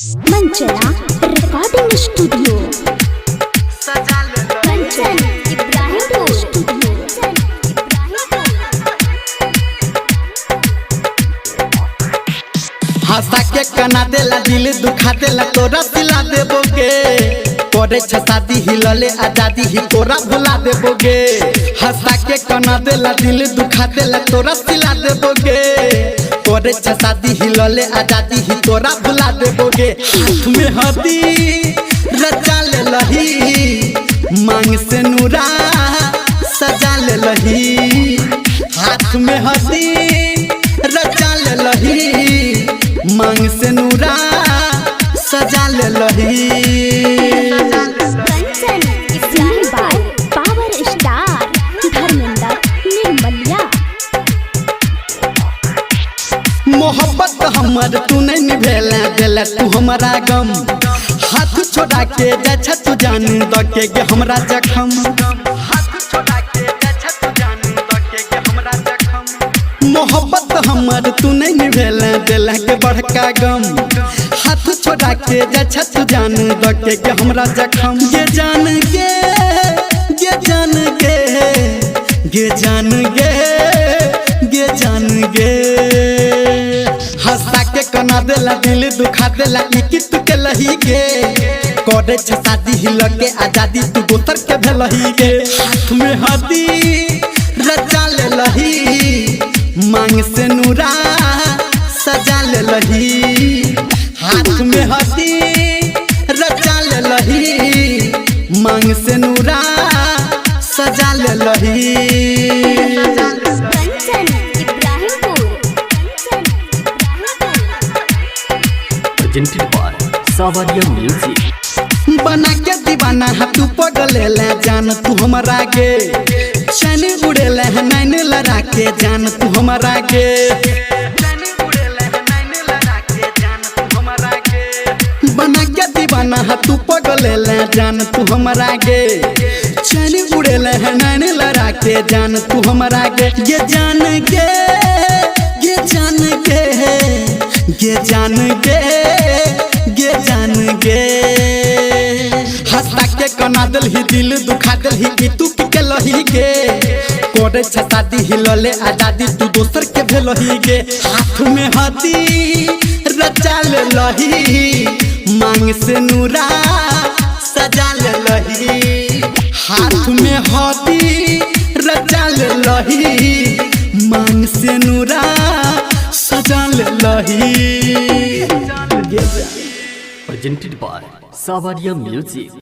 मंचला recording studio मंचल Ibrahimpur studio हंसा के कना देला दिल दुखा देला तोरा दिला देबोगे करे छ शादी हिलले आजादी ही तोरा भुला देबोगे। हंसा के कना देला दिल दुखा देला तोरा दिला देबोगे करे छ शादी हिलले आजादी ही तोरा भुला देबोगे। हाथ में हदी रचा ले लही मांग से नूरा सजा ले लही। हाथ में हदी रचा ले लही मांग से नूरा सजा ले लही। कंचन इब्राहिमपुर पावर स्टार धर्मेंद्र निर्मलिया। मोहब्बत हमर तू नहीं निभेला देला तू हमारा गम। हाथ छोड़ा के जा तू जान दके गे हमरा जखम। हाथ छोड़ा के जा तू जान दके गे हमरा जखम। मोहब्बत हमर तू नहीं निभेला देला के बड़का गम। हाथ छोड़ा के जा तू जान दके गे हमरा जखम। गे जान गे गे जान गे गे जान गे गे जान गे। हंसा के कना देला दिल दुखा देला इकी तू के लही गे करे छ शादी हिल के आजादी तू दोसर के भेलही गे। हाथ में हदी रचा ले लही मांग से नूरा सजा ले लही। हाथ में हदी रचा ले लही मांग से नूरा सजा ले लही। Kanchan Ibrahimpur presented by Savaria Music। बना के दीवाना है तू पगले ले जान तू हमारा गे। चैन उड़े ले नैन लड़ा के जान तू हमारा गे। बना के दीवाना है तू पगले ले जान तू हमारा गे। चैन उड़े ले नैन लड़ा के जान तू हमारा गे। ये जान गे ये जान गे ये जान गे ये जान गे। हंसा के कना दिल ही दिल दुखा दिल ही तू के लही गे करे छ शादी हिलले आजादी तू दोसर के भेलही गे। हाथ में हदी रचा ले लही मांग से नूरा सजा ले लही। हाथ में हदी रचा ले लही मांग से नूरा सजा ले लही। presented by Savaria Music।